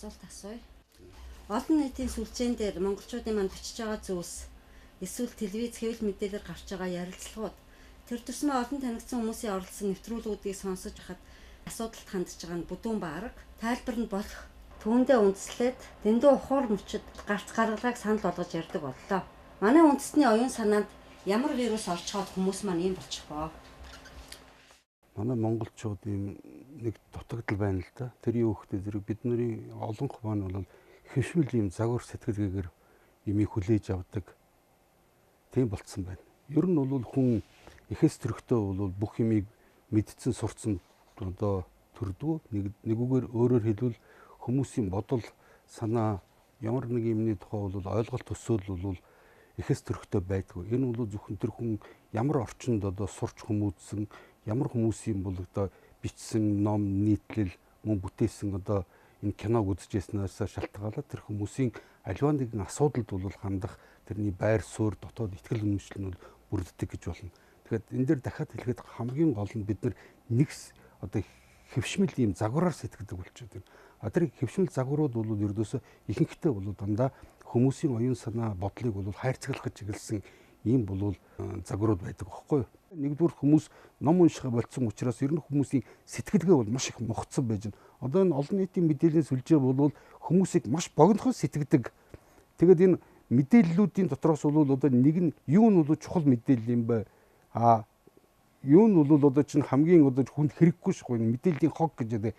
асуулт асууя. Олон нийтийн сүлжээн дээр монголчуудын манд бичиж байгаа зүйлс эсвэл телевиз хэвлэл мэдээлэлээр гарч байгаа ярилцлагууд тэр тусмаа олон танигдсан хүмүүсийн оролцсон нэвтрүүлгүүдийг сонсож хахад асуудалд хандж байгаа нь бүдүүн баарга тайлбар нь болох түүндээ үндэслээд дэндүү ухуур мөчөд гарц гаргалгааг санал болгож ярьдаг боллоо. Манай үндэстний оюун санаанд ямар вирус орчхоод хүмүүс маань ийм болчих боо. Манай монголчуудын нэг дутагдал байна л да. Тэр юу гэхдээ зэрэг бидний олонх маань бол хэвшмэл ийм загвар сэтгэлгээгээр имийг хүлээж авдаг. Тийм болцсон байна. Ер нь бол хүн ихэс төрхтөө бол бүх имийг мэдсэн сурцсан одоо төрдгөө нэгүгээр өөрөөр хэлбэл хүмүүсийн бодол санаа ямар нэг юмны тухай бол ойлголт төсөөл бол ихэс төрхтөө байдгүй. Энэ бол зөвхөн тэр хүн ямар орчинд одоо сурч хүмүүжсэн, ямар хүмүүсийн бол одоо бичсэн ном, нийтлэл, мөн бүтээсэн одоо энэ киног үзэжсэнээс шалтгаалаад тэр хүмүүсийн аливаа нэгэн асуудалд бол хандах тэрний байр суурь, дотоод итгэл үнэмшил нь бүрддэг гэж болно. Тэгэхээр энэ дээр дахиад хэлэхэд хамгийн гол нь бид нар нэг одоо хэвшмэл ийм загвараар сэтгэдэг болчиход байна. Тэр хэвшмэл загварууд бол ердөөсөө ихэнхдээ бол дандаа хүмүүсийн оюун санаа бодлыг бол хайрцаглах гэж чиглэсэн ийм бол загварууд байдаг байхгүй юу? Нэгдүгээр хүмүүс ном уншихаа болцсон учраас ер нь хүмүүсийн сэтгэлгээ бол маш их мохцсон байж байна. Одоо энэ олон нийтийн мэдээллийн сүлжээ бол хүмүүсийг маш богинохон сэтгэдэг. Тэгээд энэ мэдээллүүдийн дотроос бол одоо нэг нь юу нь бол чухал мэдээлэл юм бэ? Юу нь бол одоо чинь хамгийн одоо хүнд хэрэггүй шүү. Мэдээллийн хог гэж одоо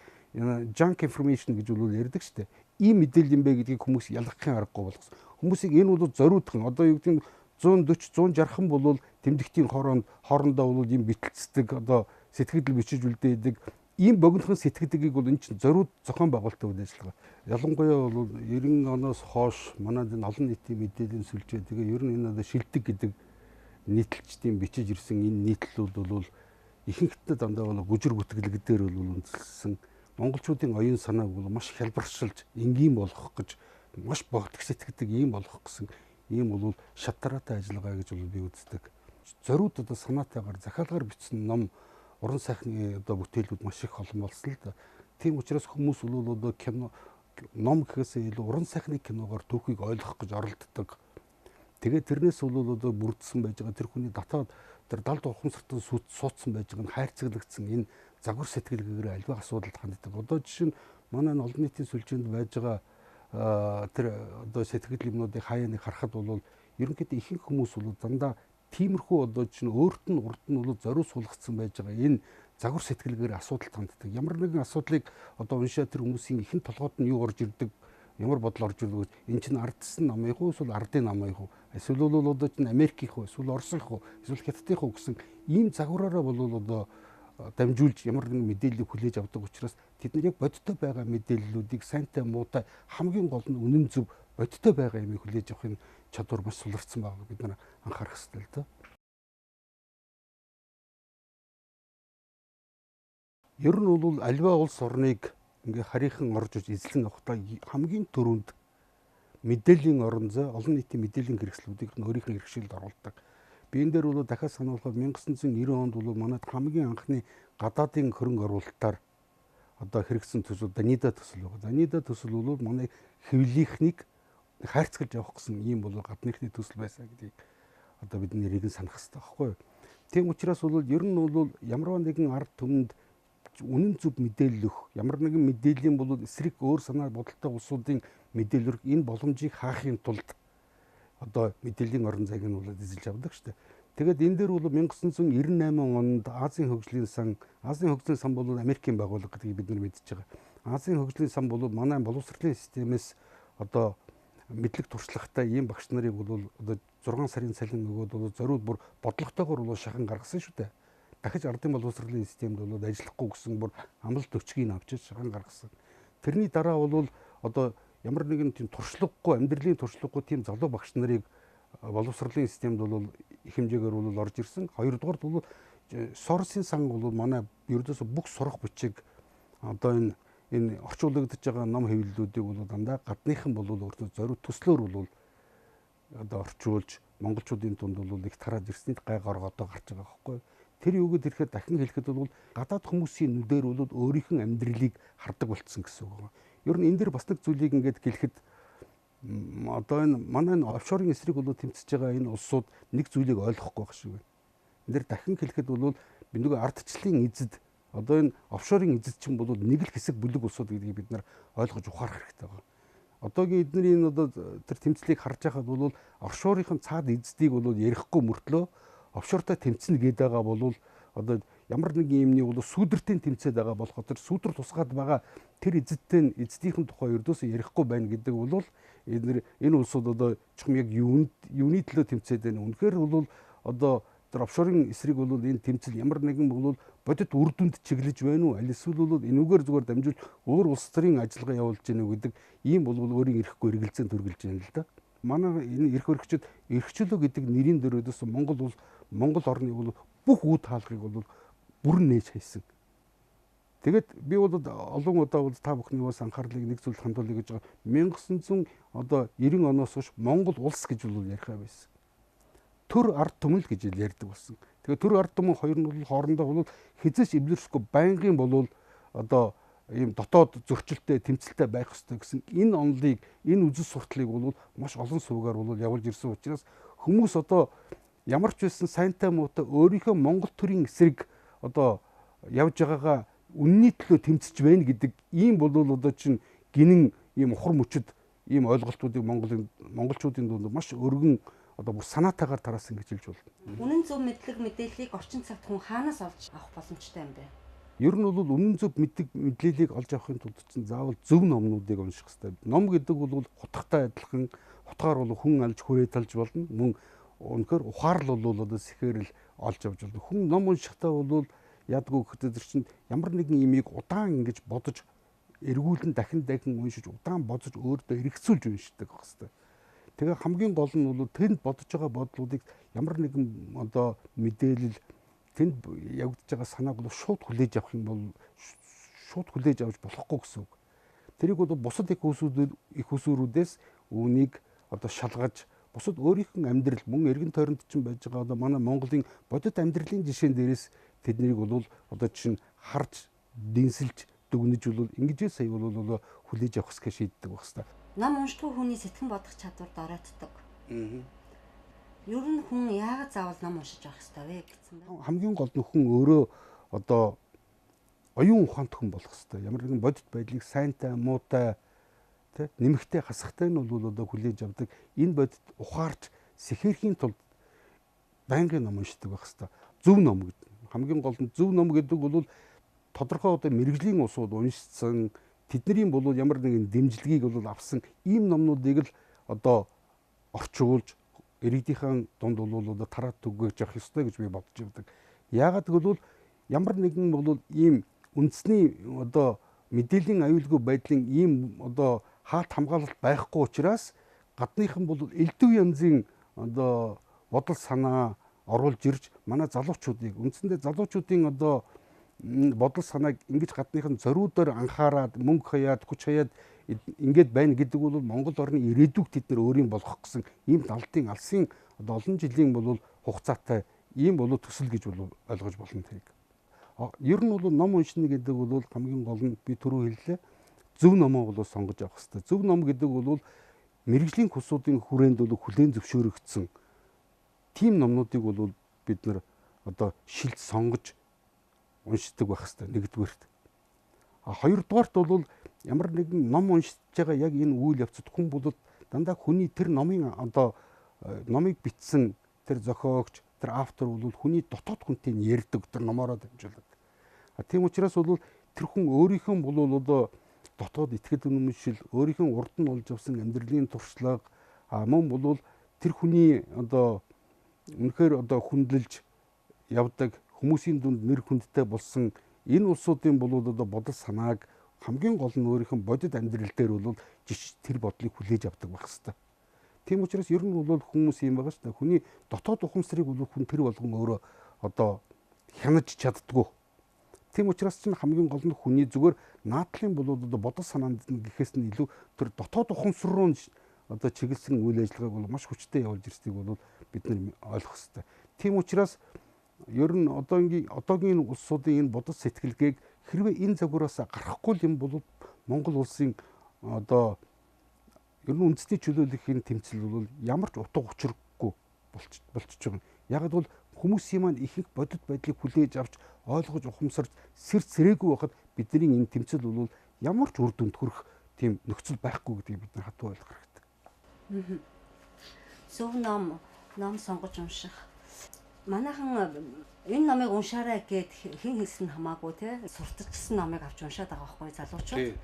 junk information гэж бол ярьдаг шүү дээ. Ийм мэдээлэл юм бэ гэдгийг хүмүүс ялгахын аргагүй болгосон. Хүмүүсийг энэ бол зориудхан одоо юу гэдэг нь 140 160 бол тэмдэгтийн хоорондоо бол ийм битэлцдэг одоо сэтгэл бичиж үлдээдэг ийм богинохон сэтгэдгийг бол энэ чинь зориуд зохион байгуулалтын үйл ажиллагаа. Ялангуяа бол 90 оноос хойш манайд энэ олон нийтийн мэдээллийн сүлжээ тэгээ ер нь энэ одоо шилдэг гэдэг нийтлэлчдийн бичиж ирсэн энэ нийтлэлүүд бол ихэнхдээ дандаа бол гүжир гүтгэлэгдээр бол үндэслэсэн монголчуудын оюун санааг бол маш хялбаршилж энгийн болгох гэж маш богдох сэтгэдэг ийм болгох гэсэн ийм бол шатараатай ажиллагаа гэж бол би үздэг. Зориуд одоо санаатайгаар захиалгаар бичсэн ном уран сайхны одоо бүтээлүүд маш их олон болсон л да. Тийм учраас хүмүүс бол одоо кино ном гэхээсээ илүү уран сайхны киногоор түүхийг ойлгох гэж оролддог. Тэгээд тэрнээс бол одоо бүрдсэн байж байгаа тэр хүний дотоод тэр далд ухамсартан суудсан байж байгаа нь хайрцаглагдсан энэ загвар сэтгэлгээгээр альва асуудалд ханддаг. Одоо жишээ нь манай олон нийтийн сүлжээнд байж байгаа тэр одоо сэтгэл юмнуудыг хаяа нэг харахад бол ерөнхийдөө ихэнх хүмүүс бол дандаа тиймэрхүү одоо чинь өөрт нь урд нь бол зориуд суулгацсан байж байгаа энэ загвар сэтгэлгээр асуудалд ханддаг. Ямар нэгэн асуудлыг одоо уншаад тэр хүмүүсийн ихэнх толгойд нь юу орж ирдэг, ямар бодол орж ирдэг. Энэ чинь ардсан намынх уу эсвэл ардын намынх уу? Эсвэл бол одоо чинь Америкийнх уу, эсвэл Оросынх уу, эсвэл Хятадынх уу гэсэн ийм загвараараа бол одоо дамжуулж ямар нэгэн мэдээллийг хүлээж авдаг учраас тэд нар яг бодиттой байгаа мэдээллүүдийг сайнтай муутай хамгийн гол нь үнэн зөв бодиттой байгаа юмыг хүлээж авахын чадвар маш суларцсан байгаа бид нар анхаарах хэрэгтэй л доо. Ер нь бол альва улс орныг ингээ харийнхан орж иж эзлэн авахдаа хамгийн түрүүнд мэдээллийн орон зай олон нийтийн мэдээллийн хэрэгслүүдийг өөрийнх нь хэрэгшээлд оруулдаг. Би энэ дээр бол дахиад сануулхад 1990 онд бол манайд хамгийн анхны гадаадын хөрөнгө оруулалтаар одоо хэрэгсэн төсөл Данида төсөл байгаа. Данида төсөл бол манай хэвлийнхнийг хайрцагж явах гэсэн ийм бол гадныхны төсөл байсан гэдгийг одоо бид нэрийг санах хэрэгтэй байхгүй юу? Тийм учраас бол ер нь бол ямар нэгэн ард түмэнд үнэн зөв мэдээлэл өгөх, ямар нэгэн мэдээллийн бол эсрэг өөр санаа бодолтой улсуудын мэдээлэл энэ боломжийг хаахын тулд одоо мэдээллийн орон зайг нь бол эзэлж авдаг шүү дээ. Тэгээд энэ дээр бол 1998 онд Азийн хөгжлийн сан бол Америкийн байгууллага гэдгийг бид нар мэдж байгаа. Азийн хөгжлийн сан бол манай боловсролын системээс одоо мэдлэг туршлагатай ийм багш нарыг бол одоо 6 сарын цалин өгөөд бол зориуд бүр бодлоготойгоор бол шахан гаргасан шүү дээ. Дахиж ардын боловсролын системд бол ажиллахгүй гэсэн бүр амлалт өчгийг авчиж шахан гаргасан. Тэрний дараа бол одоо ямар нэгэн тийм туршлагагүй амьдралын туршлагагүй тийм залуу багш нарыг боловсролын системд бол их хэмжээгээр бол орж ирсэн. Хоёрдугаар бол Соросын сан бол манай ердөөсөө бүх сурах бичиг одоо энэ орчуулагдж байгаа ном хэвлэлүүдийг бол дандаа гадныхан бол өөртөө зориуд төслөөр бол одоо орчуулж монголчуудын дунд бол их тараад ирснийг гай горгодоо гарч байгаа байхгүй. Тэр юуг ирэхэд дахин хэлэхэд бол гадаад хүмүүсийн нүдээр бол өөрийнх нь амьдралыг хардаг болцсон гэсэн үг байна. Ер нь энэ дэр бас нэг зүйлийг ингээд гэлэхэд одоо энэ манай офшорын эсрэг бол тэмцэж байгаа энэ улсууд нэг зүйлийг ойлгохгүй байх шиг байна. Энд дэр дахин хэлэхэд бол бид нөгөө ардчлалын эзэд одоо энэ офшорын эзэд чинь бол нэг л хэсэг бүлэг улсууд гэдгийг бид нар ойлгож ухаарах хэрэгтэй байна. Одоогийн эдний энэ одоо тэр тэмцлийг харж байхад бол офшорын цаад эзэдийг бол ярихгүй мөртлөө офшортой тэмцэнэ гээд байгаа бол одоо ямар нэг юмны бол сүудэртийн тэмцээд байгаа болох тэр сүудэр тусгаад байгаа тэр эзэдийн тухай ердөөсөө ярихгүй байна гэдэг бол энэ улсууд одоо чухам яг юуны төлөө тэмцээд байна. Үнэхээр бол одоо тэр офшорын эсрэг бол энэ тэмцэл ямар нэгэн бол бодит үр дүнд чиглэж байна уу? Аль эсвэл бол энүүгээр зүгээр дамжуул өөр улс төрийн ажиллагаа явуулж гэнэ үү гэдэг ийм бол өөрийн эрэхгүй эргэлзээнд төрүүлж байна л да. Манай энэ эрх өргөчд эрхчлөө гэдэг нэрийн дөрөөдөөс Монгол орны бол бүх үе таалгыг бол бүрэн нээж хайсан. Тэгээд би бол олон удаа та бүхний бас анхаарлыг нэг зүйлд хандуулъя гэж байгаа. 1990 оноос хойш Монгол улс гэж бол ярихаа байсан. Төр ард түмэн л гэж ярьдаг болсон. Тэгээд төр ард түмэн хоёр нь бол хоорондоо бол хизээч эвлэрсгүй байнгын бол одоо ийм дотоод зөрчилтэй тэмцэлтэй байх ёстой гэсэн энэ онолыг энэ үзэл сурталыг бол маш олон суугаар бол явуулж ирсэн учраас хүмүүс одоо ямар ч байсан сайнтай муутай өөрийнхөө Монгол төрийн эсрэг одоо явж байгаагаа үнний төлөө тэмцэж байна гэдэг ийм бол одоо чинь гинэн ийм ухар мөчөд ийм ойлголтуудыг монголчуудын дунд маш өргөн одоо бүр санаатаагаар тараасан гэж хэлж болно. Үнэн зөв мэдлэг мэдээллийг орчин цагт хүн хаанаас олж авах боломжтой юм бэ? Ер нь бол үнэн зөв мэдээллийг олж авахын тулд чинь заавал зөв номнуудыг унших хэрэгтэй. Ном гэдэг бол хутгатай адилхан хутгаар бол хүн алж хүрээ талж болно. Мөн үнэхээр ухаарл бол одоо сэхэрэл олж авч болно. Хүн ном уншихтаа бол ядгүй гэхэд чинь ямар нэгэн имийг удаан ингэж бодож эргүүлэн дахин уншиж удаан бодож өөртөө эргэцүүлж уншдаг байх хэрэгтэй. Тэгээ хамгийн гол нь бол тэнд бодож байгаа бодлуудыг ямар нэгэн одоо мэдээлэл тэнд явагдаж байгаа санааг бол шууд хүлээж авах юм бол шууд хүлээж авч болохгүй гэсэн үг. Тэрийг бол бусад их усүрүүдээс үүнийг одоо шалгаж бусад өөрийнх нь амьдрал мөн эргэн тойронд чинь байж байгаа одоо манай Монголын бодит амьдралын жишээн дээрээс тэднийг бол одоо чинь харж дэнсэлж дүгнэж бол ингэж сая бол хүлээж авах гэж шийддэг байх хэвээр. Ном уншдаггүй хүний сэтгэн бодох чадвар дороотдог. Ер нь хүн яагаад заавал ном уншиж явах хэрэгтэй вэ гэсэн бэ? Хамгийн гол нь хүн өөрөө одоо оюун ухаантай хүн болох хэрэгтэй. Ямар нэгэн бодит байдлыг сайнтай, муутай, нэмэгтэй, хасахтай нь бол одоо хүлээж авдаг. Энэ бодит ухаарч сэхэрхийн тулд байнгын ном уншдаг байх хэрэгтэй. Зөв ном гэдэг. Хамгийн гол нь зөв ном гэдэг бол тодорхой одоо мэрэгжлийн усууд уншсан тэдний бол ямар нэгэн дэмжлэгийг бол авсан ийм номнуудыг л одоо орчуулж иргэдийнхэн дунд бол одоо тараад түгэж явах ёстой гэж би бодож байдаг. Яагаад гэвэл ямар нэгэн бол ийм үндэсний одоо мэдээллийн аюулгүй байдлын ийм одоо хаалт хамгаалалт байхгүй учраас гадныхан бол элдв янзын одоо бодол санаа оруулж ирж манай залуучуудыг үндсэндээ залуучуудын одоо бодол санааг ингэж гадныхан зориудаар анхаарад мөнгө хаяад хүч хаяад ингээд байна гэдэг бол Монгол орны ирээдүйг тэд нар өөрийн болгох гэсэн ийм далдын алсын одоо олон жилийн бол хугацаатай ийм бол төсөл гэж бол ойлгож болно тэрийг. Ер нь бол ном уншина гэдэг бол хамгийн гол нь би түрүү хэллээ. Зөв номоо бол сонгож авах хэрэгтэй. Зөв ном гэдэг бол мэрэгжлийн курсуудын хүрээнд бол хүлээн зөвшөөрөгдсөн тийм номнуудыг бол бид нар одоо шилж сонгож уншдаг байх хэрэгтэй нэгдүгээрт. Хоёрдугаарт бол ямар нэгэн ном уншиж байгаа яг энэ үйл явцад хүн бол дандаа хүний тэр номын одоо номыг бичсэн тэр зохиогч тэр автор бол хүний дотоод хүнтэй ярьдаг тэр номороо дамжуулаад. Тийм учраас бол тэр хүн өөрийнхөө бол одоо дотоод итгэл үнэмшил өөрийнхөө урд нь олж авсан амьдралын туршлага мөн бол тэр хүний одоо үнэхээр одоо хүндлэлж явдаг хүмүүсийн дунд нэр хүндтэй болсон энэ улсуудын бол одоо бодол санааг хамгийн гол нь өөрийнх нь бодит амьдрал дээр бол жишг тэр бодлыг хүлээж авдаг байх хэвээр. Тийм учраас ер нь бол хүмүүс юм байгаа шүү дээ. Хүний дотоод ухамсарыг бол хүн тэр болгон өөрөө одоо хянаж чаддгүй. Тийм учраас чинь хамгийн гол нь хүний зүгээр наадлын бол одоо бодол санаанд гэхээс нь илүү тэр дотоод ухамсар руу одоо чиглэсэн үйл ажиллагааг бол маш хүчтэй явуулж ирснийг бол бид нар ойлгох хэрэгтэй. Тийм учраас ер нь одоогийн улсуудын энэ бодол сэтгэлгээг хэрвээ энэ загвараас гарахгүй юм бол Монгол улсын одоо ер нь үндэсний чөлөөллийн тэмцэл бол ямар ч утга учиргүй болчихж байгаа. Яг бол хүмүүсийн маань ихэнх бодит байдлыг хүлээж авч ойлгож ухамсарч сэр цэрээгүй байхад бидний энэ тэмцэл бол ямар ч үр дүнд хүрэх тийм нөхцөл байхгүй гэдгийг бид нар хатуу ойлгох хэрэгтэй. Зөв ном сонгож унших. Манайхан энэ номыг уншаарай гэд хэн хэлсэн хамаагүй те сурталчилсан номыг авч уншаад байгаа байхгүй залуучууд.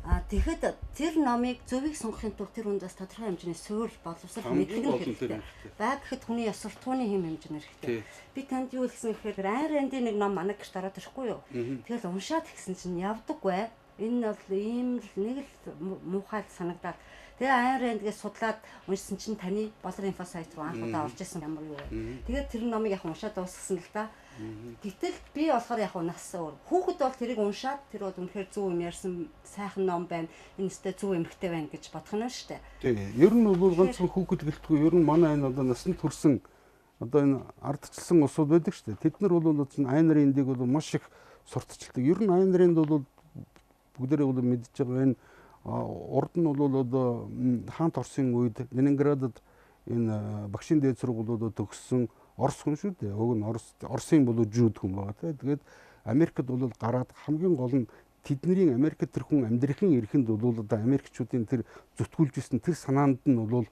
Тэгэхэд тэр номыг зөвийг сонгохын тулд тэр хүнд бас тодорхой хэмжээний суурь боловсрол мэдлэг нь хэрэгтэй. Бага гэхэд хүний ёс суртахууны хэм хэмжээ хэрэгтэй. Би танд юу хэлсэн гэхээр Айн Рэндийн нэг ном манай гэрт ороод ирэхгүй юу. Тэгэл уншаад гисэн чинь явдаггүй. Энэ бол ийм л нэг л муухай санагдаад тэгээ Айн Рэндгээ судлаад уншсан чинь таны болор инфо сайт руу анх удаа орж исэн ямар юу вэ. Тэгээд тэр номыг яг уншаад дуусгасан л да. Гэтэл би болохоор яг нас өөр. Хүүхэд бол тэрийг уншаад тэр бол үнэхээр зөв юм ярьсан сайхан ном байна. Энэ өстэй зөв эмхтэй байна гэж бодох нь шүү дээ. Тий. Ер нь бол ганцхан хүүхэд гэлтгүй. Ер нь манай энэ одоо насанд хүрсэн одоо энэ ардчилсан усуд байдаг шүү дээ. Тэд нар бол Айн Рэндийг бол маш их сурталчилдаг. Ер нь Айн Рэнд бол бүгдээрээ бол мэдж байгаа энэ урд нь бол одоо хаант Оросын үед Ленинградад энэ багшийн дээд сургуулиудад төгссөн Орос хүн шүү дээ. Уг нь Оросын бол жууд хүн байгаа. Тэгээд Америкт бол гараад хамгийн гол нь тэдний Америкт тэр хүн амьдрахын эрхэнд бол одоо Америкчуудын тэр зүтгүүлж исэн тэр санаанд нь бол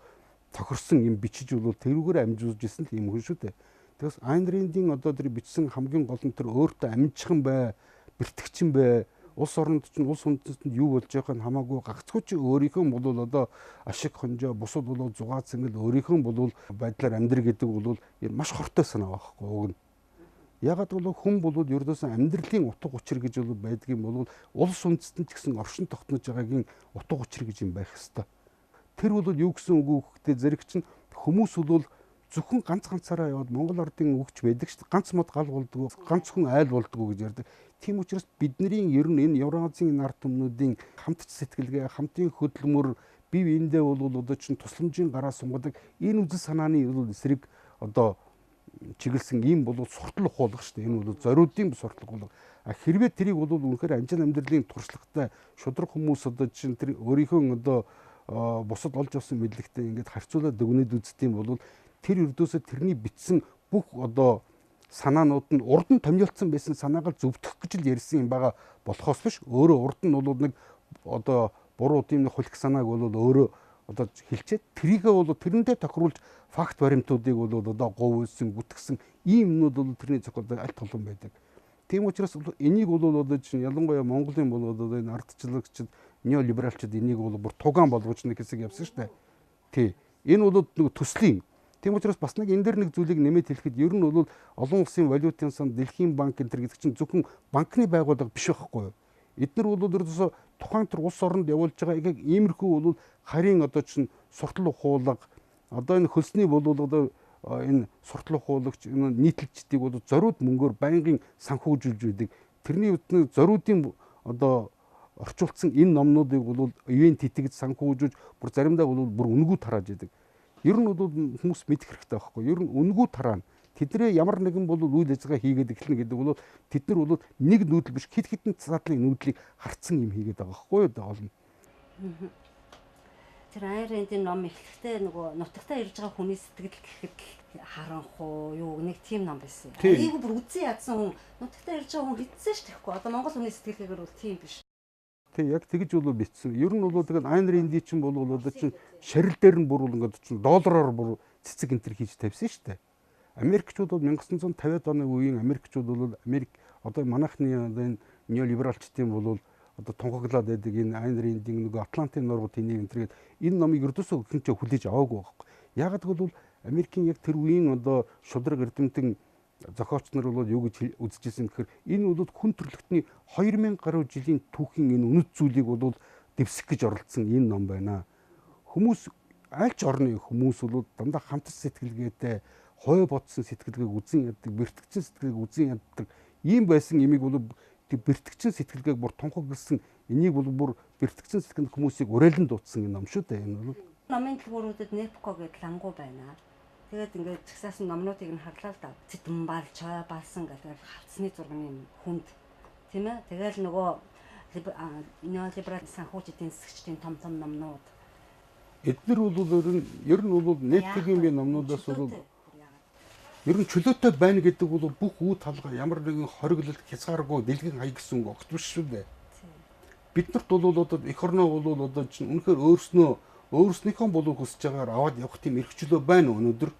тохирсон юм бичиж бол тэрүүгээр амжуулж исэн л юм хүн шүү дээ. Тэгээс Айн Рэндийн одоо тэр бичсэн хамгийн гол нь тэр өөртөө амжихан бай, бэртгчин бай. Улс оронд чинь улс үндэстэнд юу болж байгааг нь хамаагүй гагцгүй чи өөрийнхөө бол одоо ашиг хонжоо бусад бол зугаацсан гэл өөрийнхөө бол байдлаар амьдр гэдэг бол маш хортой санаа байхгүй уг нь. Ягаад бол хүн бол ердөөсөн амьдралын утга учир гэж бол байдгийн бол улс үндэстэнд ч гэсэн оршин тогтнож байгаагийн утга учир гэж юм байх хэвээр. Тэр бол юу гэсэн үг вэ гэхдээ зэрэг чинь хүмүүс бол зөвхөн ганцаараа яваад Монгол ардын өгч байдаг шүү дээ. Ганц мод гал болдгоо, ганц хүн айл болдгоо гэж ярьдаг. Тийм учраас бидний ер нь энэ Евразийн ард түмнүүдийн хамтч сэтгэлгээ, хамтын хөдөлмөр, бие биендээ бол одоо чинь тусламжийн гараа сунгадаг энэ үзэл санааны эсрэг одоо чиглэсэн ийм бол суртал ухуулга шүү дээ. Энэ бол зориудын суртал ухуулга. Хэрвээ тэрийг бол үнэхээр амжин амьдралын туршлагатай шудраг хүмүүс одоо чинь тэр өөрийнхөө одоо бусад олж авсан мэдлэгтэй ингээд харьцуулаад дүгнээд үздэм бол тэр өрдөөсөө тэрний бичсэн бүх одоо санаанууд нь урд нь томьёолцсон байсан санаагаар зөвтгөх гэж л ярьсан юм байгаа болохоос биш өөрөө урд нь бол нэг одоо буруу тийм нэг хулих санааг бол өөрөө одоо хэлчихэд тэрийгээ бол тэрэндээ тохируулж факт баримтуудыг бол одоо говьсон гүтгсэн ийм юмнууд бол тэрний зохиолд аль толон байдаг. Тийм учраас энийг бол одоо чинь ялангуяа Монголын бол одоо энэ ардчлагчид неолибералчид энийг бол бүр тугаан болгож нэг хэсэг явсан шүү дээ. Тий. Энэ бол нэг төслийн. Тийм учраас бас нэг энэ дэр нэг зүйлийг нэмээд хэлэхэд ер нь бол олон улсын валютын сан, Дэлхийн банк энэ төр гэдэг чинь зөвхөн банкны байгууллага биш байхгүй юу? Эдгээр бол ердөөсөө тухайн төр улс оронд явуулж байгаа яг иймэрхүү бол харийн одоо чинь суртал ухуулга одоо энэ хөлсний бол одоо энэ суртал ухуулагч энэ нийтлэгчдийг бол зориуд мөнгөөр байнгын санхүүжүүлж байдаг. Тэрний үтний зориудын одоо орчуулсан энэ номнуудыг бол ивент итгэж санхүүжүүлж бүр заримдаа бол бүр үнгүү тарааж байдаг. Ер нь бол хүмүүс мэдэх хэрэгтэй байхгүй. Ер нь үнгүү тараана. Тэдний ямар нэгэн бол үйл ажиллагаа хийгээд эхэлнэ гэдэг бол тэд нар бол нэг нүүдэл биш хэд хэдэн задлын нүүдлийг харцсан юм хийгээд байгаа байхгүй юу олно. Тэр Айн Рэндийн ном эхлэхдээ нөгөө нутагтаа ирж байгаа хүний сэтгэл гэхэд харанхуу юу нэг тийм ном байсан. Энийг бүр үзэн ядсан хүн нутагтаа ирж байгаа хүн хэдсэн ш тэгэхгүй. Одоо Монгол хүний сэтгэлгээгээр бол тийм биш. Тэг яг тэгж бол битсэн. Ер нь бол тэгээд Айн Рэндийн чинь бол одоо чинь шарил дээр нь бүр ингээд чинь доллараар бүр цэцэг энтер хийж тавьсан шүү дээ. Америкчууд бол 1950-аад оны үеийн Америкчууд бол Америк одоо манайхны одоо энэ неолибералчдын бол одоо тунхаглаад байдаг энэ Айн Рэндийн нөгөө Атлантын нургуудын нэг энтергээд энэ номыг ердөөсөө хэн ч хүлээж аваагүй байхгүй. Яг гэвэл Америкийн яг тэр үеийн одоо шудраг эрдэмтэн зохиолч нар бол юу гэж үзэжсэн гэхээр энэ бол хүн төрөлхтний 2000 гаруй жилийн түүхийн энэ үнэт зүйлийг бол дэвсэх гэж оролцсон энэ ном байна. Хүмүүс аль ч орны хүмүүс бол дандаа хамтар сэтгэлгээтэй хой бодсон сэтгэлгээг үзэн яддаг, бэртгчин сэтгэлгээг үзэн яддаг ийм байсан имийг бол бэртгчин сэтгэлгээг бүр тунхагласан энийг бол бүр бэртгчин сэтгэл хүмүүсийг уриалан дуудсан энэ ном шүү дээ. Энэ бол номын дэлгүүрүүдэд Непко гэдэг лангуу байна. Тэгээд ингээд чагсаасан номнуудыг нь харлаа л да. Цэдэн бал, чой балсан гэдэг хавцсны зургийн хүнд. Тийм ээ. Тэгэл нөгөө неолиберал санхүүч эдийн засгчдын том номнууд. Эдгээр бол ер нь бол нийтлэгийн номнуудаас бол ер нь чөлөөтэй байна гэдэг бол бүх үе талгаа ямар нэгэн хориглолт хязгааргүй дэлхийн хаяг гэсэн үг огт биш шүү дээ. Бид нарт бол одоо эх орноо бол одоо чинь үнэхээр өөрснийхөө болов хүсэж байгаагаар аваад явах тийм эрх чөлөө байна өнөөдөр.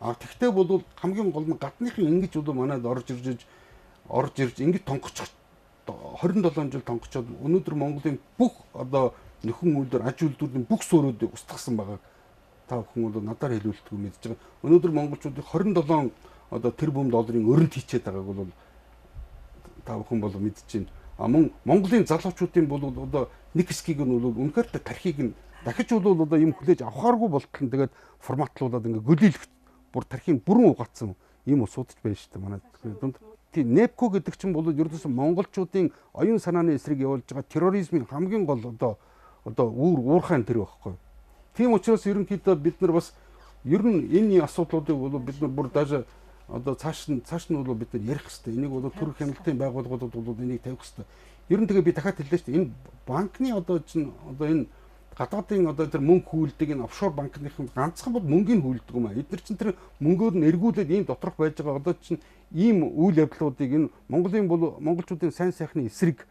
Тэгтээ бол хамгийн гол нь гадныхын ингэж бол манайд орж ирж ингэж тонгочих 27 жил тонгочоод өнөөдөр Монголын бүх одоо нөхөн үйлдвэр аж үйлдвэрийн бүх суурьуудыг устгасан байгааг та бүхэн бол надаар хэлүүлдэг юм мэдж байгаа. Өнөөдөр монголчуудын 27 одоо тэрбум долларын өрөнд хийчээд байгааг бол та бүхэн бол мэдж байна. Монголын залуучуудын бол одоо нэг хэсгийг нь бол үнэхээр тархийг нь дахиж бол одоо юм хүлээж авахааргүй болтол нь тэгээд форматлуулаад ингээ гөлийлэх бүр тархийн бүрэн угаацсан ийм усуудч байна шүү дээ манай дунд. Тийм НЭПКО гэдэг чинь бол ердөөс монголчуудын оюун санааны эсрэг явуулж байгаа терроризмын хамгийн гол одоо уурхайн тэр байхгүй. Тийм учраас ерөнхийдөө бид нар бас ер нь энэ асуудлуудыг бол бид нар бүр даже одоо цааш нь бол бид нар ярих хэрэгтэй. Энийг бол төрөх хяналтын байгууллагууд бол энийг тавих хэрэгтэй. Ер нь тэгээ би дахиад хэллээ шүү дээ. Энэ банкны одоо энэ гадаадын одоо тэр мөнгө хүүлдэг энэ офшор банкныхан ганцхан бол мөнгөний хүүлдэг юм аа. Эдгээр чинь тэр мөнгөөр нь эргүүлээд ийм доторх байж байгаа одоо чинь ийм үйл явдлуудыг энэ монголчуудын сайн сайхны эсрэг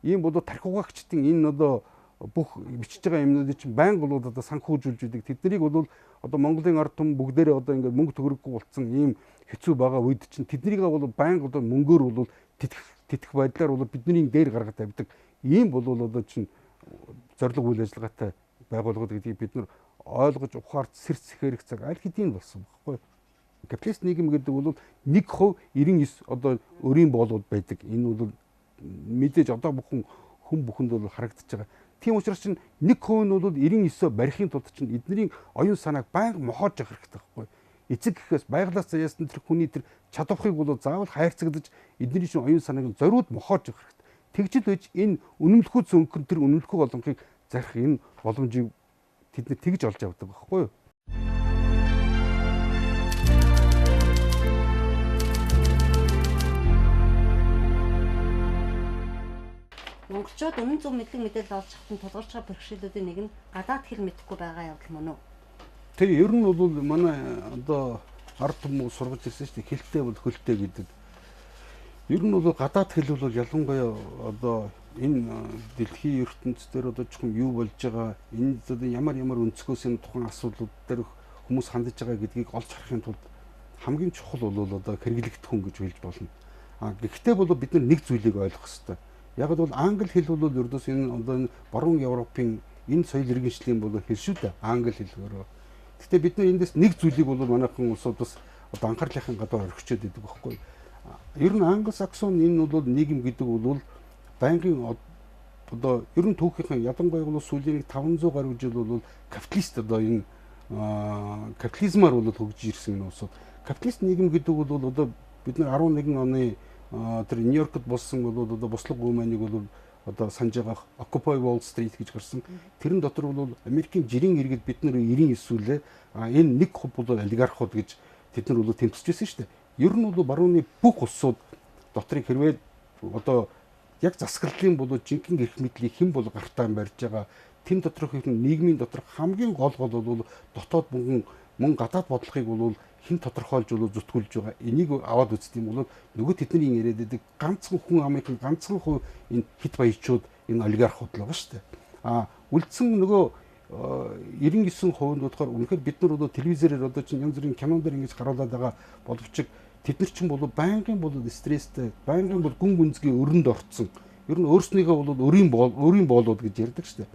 ийм бол тархиугаагчдын энэ одоо бүх бичиж байгаа юмнуудыг чинь байнга бол одоо санхүүжүүлж идэг. Тэднийг бол одоо Монголын ард түмэн бүгдээрээ одоо ингээд мөнгө төгрөггүй болцсон ийм хэцүү байгаа үед чинь тэднийг бол байнга одоо мөнгөөр бол тэтгэх байдлаар бол бидний дээр гаргаад тавьдаг. Ийм бол одоо чинь зорилго үйл ажиллагаатай байгууллагууд гэдгийг бид нар ойлгож ухаарч сэрц хэрэг цаг аль хэдийн болсон байхгүй. Капиталист нийгэм гэдэг бол 1% 99 одоо өрийн боолууд байдаг. Энэ бол мэдээж одоо бүхэнд бол харагдаж байгаа. Тийм учраас чинь 1% нь бол 99-өө барихын тулд чинь эдний оюун санааг байнга мохоож явах хэрэгтэй байхгүй. Эцэг гэхээс байгалаас заяасан тэр хүний тэр чадварыг бол заавал хайрцагдаж эдний чинь оюун санааг зориуд мохоож явах хэрэгтэй. Тэгжил байж энэ үнэмлэхүй зөнгөн тэр үнэмлэхүй боломжийг зарих энэ боломжийг тэд нар тэгж олж авдаг байхгүй юу? Монголчууд үнэн зөв мэдээлэл олж авахын тулгарч байгаа бэрхшээлүүдийн нэг нь гадаад хэл мэдэхгүй байгаа явдал мөн үү? Тэгээ ер нь бол манай одоо ард түмэн сургаж ирсэн шүү дээ. Хэлтэй бол хөлтэй гэдэг. Ер нь бол гадаад хэл бол ялангуяа одоо энэ дэлхийн ертөнцийн одоо чухам юу болж байгаа, энэ одоо ямар өнцгөөс энэ тухайн асуудлууд дээр хүмүүс хандж байгаа гэдгийг олж харахын тулд хамгийн чухал бол одоо хэрэглэгдэх хүн гэж хэлж болно. Гэхдээ бол бид нар нэг зүйлийг ойлгох хэрэгтэй. Яг бол англи хэл бол ердөөс энэ одоо баруун Европын энэ соёл иргэншлийн бол хэл шүү дээ. Англи хэлээр. Гэхдээ бид нар эндээс нэг зүйлийг бол манайхан улсууд бас одоо анхаарлынхаа гадаа орхичод идэг байхгүй. Ер нь англосаксон энэ бол нийгэм гэдэг бол байнгын одоо ер нь түүхийнхэн ялангуяа бол сүүлийн 500 гаруй жил бол капиталист одоо энэ капитализмаар бол хөгжиж ирсэн энэ улсууд. Капиталист нийгэм гэдэг бол одоо бид нар 11 оны тэр Нью-Йоркт болсон бол одоо бослог гүмэнийг бол одоо санаж байгаа Occupy Wall Street гэж гарсан. Тэрэн дотор бол Америкийн жирийн иргэд бид нар 99 сүлээ энэ нэг хувь бол олигархууд гэж тэд нар бол тэмцэж байсан шүү дээ. Ер нь бол барууны бүх улсууд дотрыг хэрвээ одоо яг засаглалын бол жинхэнэ эрх мэдлийг хэн бол гартаа барьж байгаа тэм доторх нийгмийн доторх хамгийн гол бол дотоод мөн гадаад бодлогыг бол хэн тодорхойлж зүтгүүлж байгаа энийг аваад үзт юм бол нөгөө тэдний яриад байдаг ганцхан хүн амын ганцхан хувь энэ хит баячууд энэ олигархууд л байгаа шүү дээ. Үлдсэн нөгөө 99% нь болохоор үнэхээр бид нар одоо телевизээр одоо чинь янз бүрийн кинон дээр ингэж харуулдаг байгаа боловч тэд нар чинь бол байнгын бол стресстэй, байнгын бол гүн гүнзгий өрөнд орцсон. Ер нь өөрснийгөө бол өрийн боолууд гэж ярьдаг шүү дээ.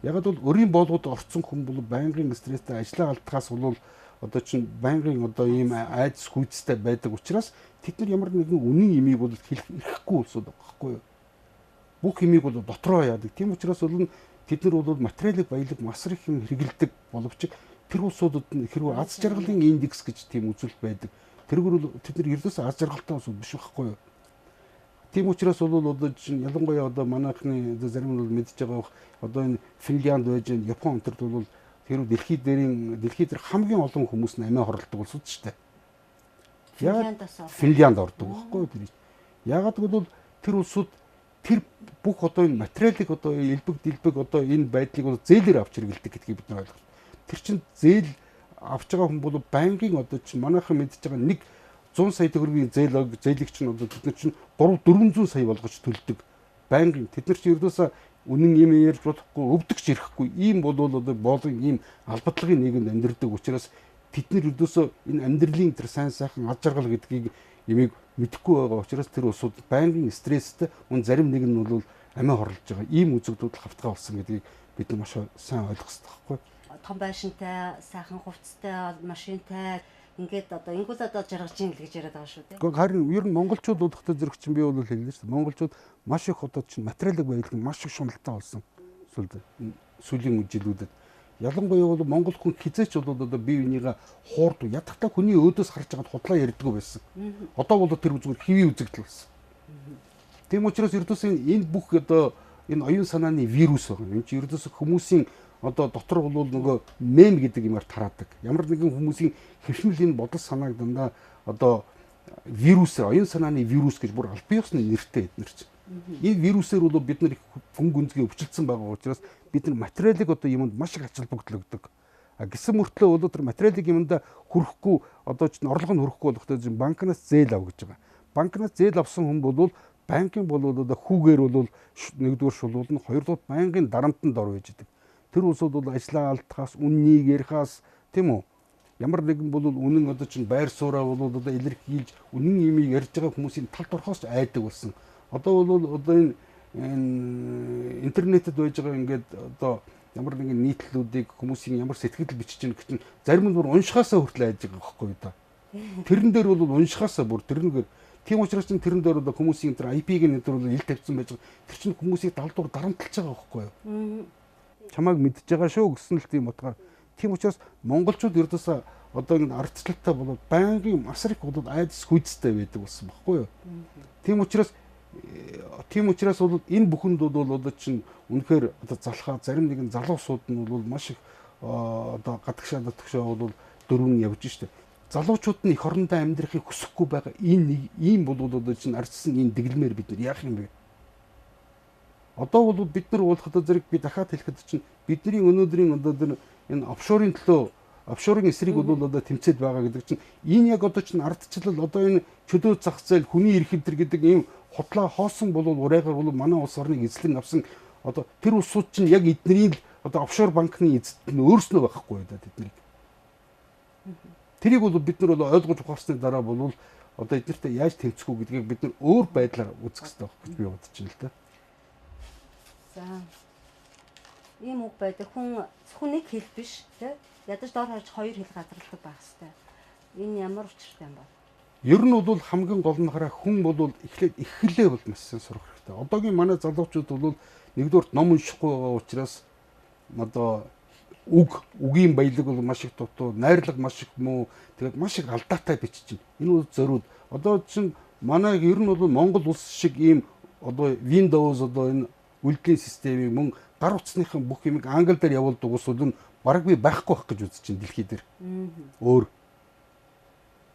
Яг бол өрийн боолууд орцсон хүн бол байнгын стресстэй ажлаа алдахаас бол одоо чинь байнгын одоо ийм айдас хүйцтэй байдаг учраас тэд нар ямар нэгэн үнэн имийг бол хэлэх эрхгүй болсод байгаа байхгүй юу? Бүх имийг бол дотроо яадаг. Тийм учраас бол тэд нар бол материалын баялаг масар их юм хэрэгэлдэг боловч тэр улсуудад хэрвээ аз жаргалын индекс гэж тийм үзүүлэлт байдаг. Тэргээр бол тэд нар ердөөсөө аз жаргалтай улсууд биш байхгүй юу? Тийм учраас бол одоо чинь ялангуяа одоо манайхны зарим нь бол мэдж байгаа одоо энэ Финлянд байж, Япон өнтерд бол тэр дэлхий дээр хамгийн олон хүмүүс нь амиа хорлдог улсууд шүү дээ. Финлянд ордог байхгүй юу тэр. Ягаад гэвэл тэр улсууд тэр бүх одоо энэ материалыг одоо элбэг дэлбэг одоо энэ байдлыг бол зээлээр авч хэрэгэлдэг гэдгийг бид нар ойлгох. Тэр чинь зээл авч байгаа хүн бол банкын одоо чинь манайхан мэдж байгаа нэг 100 сая төгрөгийн зээлийг чинь одоо бид нар чинь 400 сая болгож төлдөг. Банкын тэд нар чинь ердөөсөө үнэн юм ярьж болохгүй, өвдөгч ирэхгүй. Ийм бол одоо боолын ийм албадлагын нийгэмд амьдардаг учраас тэд нар ердөөсөө энэ амьдралын тэр сайн сайхан ад жаргал гэдгийг ямиг мэдэхгүй байгаа учраас тэр усууд банкын стресстэй зарим нэг нь бол амиа хорлож байгаа. Ийм үзэгдүүд хавтгай болсон гэдгийг бид нар маш сайн ойлгох хэрэгтэй байхгүй. Том байшинтай, сайхан хувцастай, машинтай ингээд одоо ингүүл одоо жаргаж ийн л гэж яриад байгаа шүү дээ. Гэхдээ харин ер нь монголчууд удахтай зэрэг чинь би бол хэлнэ шүү дээ. Монголчууд маш их одоо чинь материалын баялаг маш их шуналтай болсон. Сүүлийн жилүүдэд. Ялангуяа бол монгол хүн хизээч бол одоо бие бинийгаа хуурд ядахтаа хүний өөдөөс харж байгаад худлаа ярьдаггүй байсан. Одоо бол тэр зүгээр хэвийн үзэгдэл болсон. Тийм учраас ердөөс энэ бүх одоо энэ оюун санааны вирус байна. Энэ чинь ердөөс хүмүүсийн одоо дотор бол нөгөө мем гэдэг юмар тараадаг. Ямар нэгэн хүмүүсийн хэвшмэл энэ бодол санааг дандаа одоо вирус, оюун санааны вирус гэж бүр аль биесны нэртэй эднэр чинь. Энэ вирусээр бол бид нар хүн гүнзгий өвчлөсөн байгаа учраас бид нар материалыг одоо юмд маш их ачаал бүгдлэгдэг. Гэсэн мөртлөө бол тэр материалыг юмда хүрэхгүй одоо ч орлого нь хүрэхгүй болохтой банкнаас зээл ав гэж байгаа. Банкнаас зээл авсан хүн бол банкын бол одоо хүүгээр бол нэгдүгээр шулуулна, хоёрдугаар банкын дарамтанд ор байж идэг. Тэр улсууд бол ажлаа алдахаас, үннийг ярихаас тийм үү? Ямар нэгэн бол үнэн одоо чинь байр сууриа бол одоо илэрхийлж үнэн юмыг ярьж байгаа хүмүүсийн тал дорхоос айдаг болсон. Одоо бол одоо энэ интернетэд байж байгаа ингээд одоо ямар нэгэн нийтлэлүүдийг хүмүүсийн ямар сэтгэл бичиж байгаа гэж зарим нь бүр уншихаасаа хүртэл айж байгаа байхгүй да. Тэрэн дээр бол уншихаасаа бүр тэрнгээр тийм учраас тэрэн дээр одоо хүмүүсийн тэр IP-г нэдэр бол ил тавьсан байж байгаа. Тэр чинь хүмүүсийг далдуур дарамтлаж байгаа байхгүй юу? Чамайг мэдж байгаа шүү гэсэн л тийм утгаар. Тийм учраас монголчууд ердөөсөө одоо ингэ ардчлалтай болоод байнгын масар их болоод айдас хүчтэй байдаг болсон байхгүй юу? Тийм учраас бол энэ бүхэнд бол одоо чинь үнэхээр одоо залхаа зарим нэгэн залуусууд нь бол маш их одоо гадагшаа бол дөрвөн явж штэ. Залуучууд нь эх орондоо амьдрахыг хүсэхгүй байгаа ийм бол одоо чинь ардсан энэ дэглэмээр бид нар яах юм бэ? Одоо бол бид нар уулахад зэрэг би дахиад хэлэхэд чинь бидний өнөөдрийн одоо энэ офшорын төлөө офшорын эсрэг бол одоо тэмцээд байгаа гэдэг чинь энэ яг одоо чинь ардчлал одоо энэ чөлөө зах зээл хүний эрх хэдэр гэдэг ийм хутлаа хоосон бол урайгаар бол манай улс орныг эзлэн авсан одоо тэр улсууд чинь яг эдний одоо офшор банкны эзэд нь өөрснөө байхгүй да тэднийг. Тэрийг бол бид нар бол ойлгож ухаарсны дараа бол одоо эднэртэй яаж тэмцэх үү гэдгийг бид нар өөр байдлаар үзэх хэрэгтэй байх гэж би бодож байна л да. За. Ийм үг байдаг хүн нэг хэл биш тий. Ядаж доор харж хоёр хэл газарладаг байх хэвээр. Энэ ямар учиртай юм бэ? Ер нь бол хамгийн гол нь хараа хүн бол эхлээд ихлээ бол маш сайн сурах хэрэгтэй. Одоогийн манай залуучууд бол нэгдүгээр ном уншихгүй байгаа учраас одоо үгийн баялаг бол маш их дутуу, найрлага маш их муу, тэгээд маш их алдаатай бичиж байна. Энэ бол зориуд. Одоо чинь манай ер нь бол Монгол улс шиг ийм одоо Windows одоо энэ үйлдвэрлэлийн системийг мөн гар утасныхан бүх юмыг англи дээр явуулдаг ус бол бараг би байхгүй байх гэж үзэж байна дэлхий дээр. Өөр.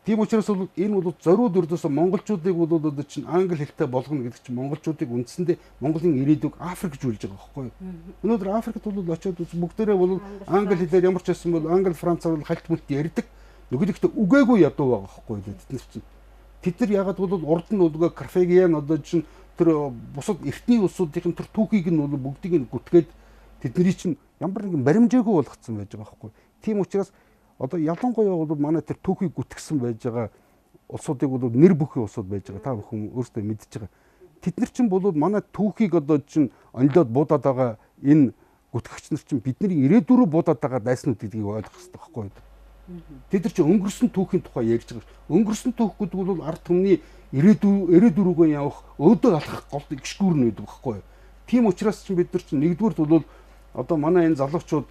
Тийм учраас бол энэ бол зориуд өрдөөсөө монголчуудыг бол одоо чинь англи хэлтэй болгоно гэдэг чинь монголчуудыг үндсэндээ Монголын ирээдүйг Африк гэж үлж байгаа байхгүй юу? Өнөөдөр Африкт бол очиод бүгдээрээ бол англи хэлээр ямар ч байсан бол англи францаар бол хальт мүлт ярьдаг. Нөгөөдөгтөө үгээгүй ядуу байгаа байхгүй юу? Тэд нар ягаад бол урд нь нөгөө Карфаген одоо чинь тэр бусад эртний улсуудын тэр түүхийг нь бол бүгдийг нь гүтгээд тэдний чинь ямар нэгэн баримжаагүй болгоцсон байж байгаа байхгүй. Тийм учраас одоо ялангуяа бол манай тэр түүхийг гүтгсэн байж байгаа улсуудыг бол нэр бүхий улсууд байж байгаа. Та бүхэн өөрсдөө мэдж байгаа. Тэд нар чинь бол манай түүхийг одоо чинь онлоод буудаад байгаа энэ гүтгэгч нар чинь бидний ирээдүрөө буудаад байгаа дайснууд гэдгийг ойлгох хэрэгтэй байхгүй юу? Тэд нар чинь өнгөрсөн түүхийн тухай ярьж байгаа. Өнгөрсөн түүх гэдэг бол ард түмний ирээдүрүүгөө явах өөдөө алхах гол гიშгүүр нь байдаг байхгүй юу? Тийм учраас чинь бид нар чинь нэгдүгээр бол одоо манай энэ залуучууд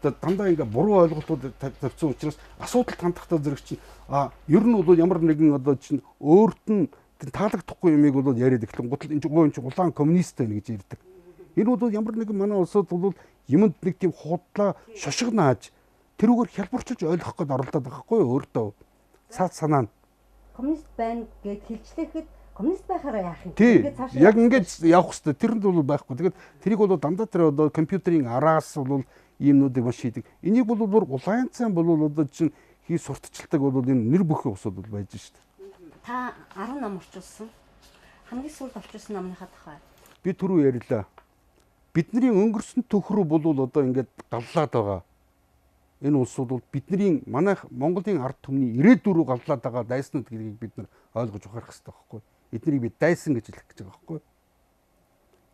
дандаа ингээ буруу ойлголтууд тавьсан учраас асуудалд хандахдаа зэрэг чинь ер нь бол ямар нэгэн одоо чинь өөрт нь таалагдахгүй юмыг бол яриад эхлэн гутал энэ чинь улаан коммунист байна гэж ярьдаг. Энэ бол ямар нэгэн манай улсууд бол юмд нэг тийм худлаа шошиг нааж тэрүүгээр хялбарчилж ойлгох гээд оролдоод байгаа хгүй юу өөртөө цаад санаа нь коммунист байна гэд хэлжлэхэд Коммунист байхаараа яах юм? Тий. Яг ингэж явах хэрэгтэй. Тэрэнд бол байхгүй. Тэгээд тэрийг бол дандаа тэр одоо компьютерийн араас бол иймнүүдийг маш хийдэг. Энийг бол бүр улаан цайн бол одоо чинь хий сурталчилдаг бол энэ нэр бүхий усуд бол байж штэ. Та 10 ном орчуулсан. Хамгийн сүүлд орчуулсан номныхаа тухай. Би түрүү ярьлаа. Бидний өнгөрсөн төхрөө бол одоо ингээд галлаад байгаа. Энэ улсууд бол бидний манайх Монголын ард түмний ирээдүйрүү галлаад байгаа дайснууд гэдгийг бид нар ойлгож ухаарах хэрэгтэй байхгүй. Эднийг би дайсан гэж хэлэх гэж байгаа байхгүй.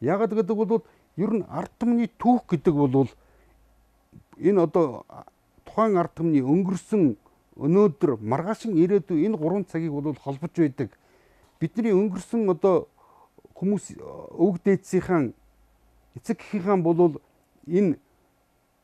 Яагаад гэдэг бол ер нь ард түмний түүх гэдэг бол энэ одоо тухайн ард түмний өнгөрсөн өнөөдөр маргаашин ирээдүй энэ 3 цагийг бол холбож байдаг. Бидний өнгөрсөн одоо хүмүүс өвөг дээдсийнхэн эцэг эхийнхээ бол энэ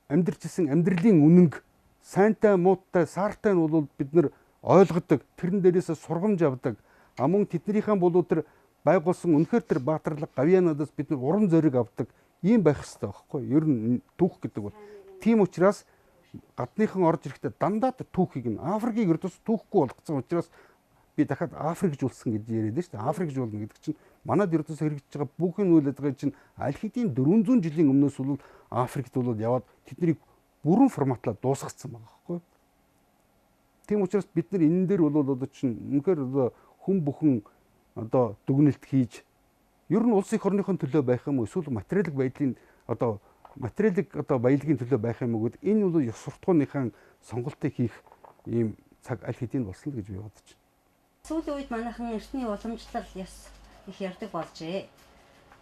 амьдрчсэн амьдралын үнэнг сайнтай муутай саартай нь бол бид нар ойлгодог. Тэрэн дээрээс сургамж авдаг. Мөн тэднийхэн бол тэр байгуулсан үнэхээр тэр баатарлаг гавьянадаас бид нар урам зориг авдаг. Ийм байх хэрэгтэй байхгүй. Ер нь түүх гэдэг бол. Тийм учраас гадныхан орж ирэхдээ дандаа түүхийг нь Африкийг ердөөс түүхгүй болгоцсон учраас би дахиад Африкжуулсан гэж яриад байна шүү дээ. Африкжуулна гэдэг чинь манад ердөөс хэрэгжиж байгаа бүхэн үйл ажиллагаа чинь аль хэдийн 400 жилийн өмнөөс бол Африкт бол яваад тэднийг бүрэн форматлаа дуусгацсан байгаа байхгүй. Тийм учраас бид нар энэ дээр бол одоо чинь үнэхээр одоо хүн бүхэн одоо дүгнэлт хийж ер нь улс их орныхон төлөө байх юм уу эсвэл материалын байдлын одоо материалын одоо баялагын төлөө байх юм уу гэдэг энэ бол ёс суртахууныхаа сонголтыг хийх ийм цаг аль хэдийн болсон гэж би бодож байна. Сүүлийн үед манайхан эртний уламжлал яс их ярддаг болжээ.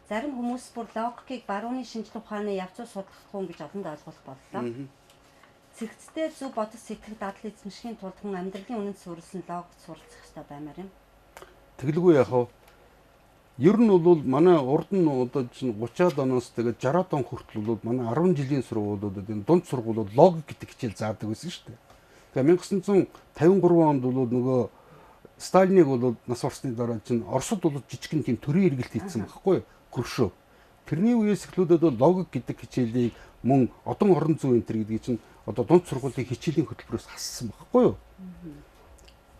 Зарим хүмүүс бүр логикийг барууны шинжлэх ухааны явцуу судлахгүй гэж олонд ойлгох боллоо. Цэгцтэй зөв бодос сэтгэх дадлын эзэмшхийн тулд хүн амьдралын үнэнд суурилсан логикт суралцах хэрэгтэй баймаар юм. Тэгэлгүй яах вэ? Ер нь бол манай урд нь одоо чинь 30-аад оноос тэгээд 60-аад он хүртэл бол манай 10 жилийн сургуулиудад энэ дунд сургуулиуд логик гэдэг хичээл заадаг байсан шүү дээ. Тэгээ 1953 онд бол нөгөө Сталиныг бол нас барсны дараа чинь Оросд бол жижигхэн тийм төрийн эргэлт хийсэн байхгүй юу? Хөршөө. Тэрний үеэс эхлүүлээд бол логик гэдэг хичээлийг мөн одон орон зүй энэ төр гэдгийг чинь одоо дунд сургуулийн хичээлийн хөтөлбөрөөс хассан байхгүй юу?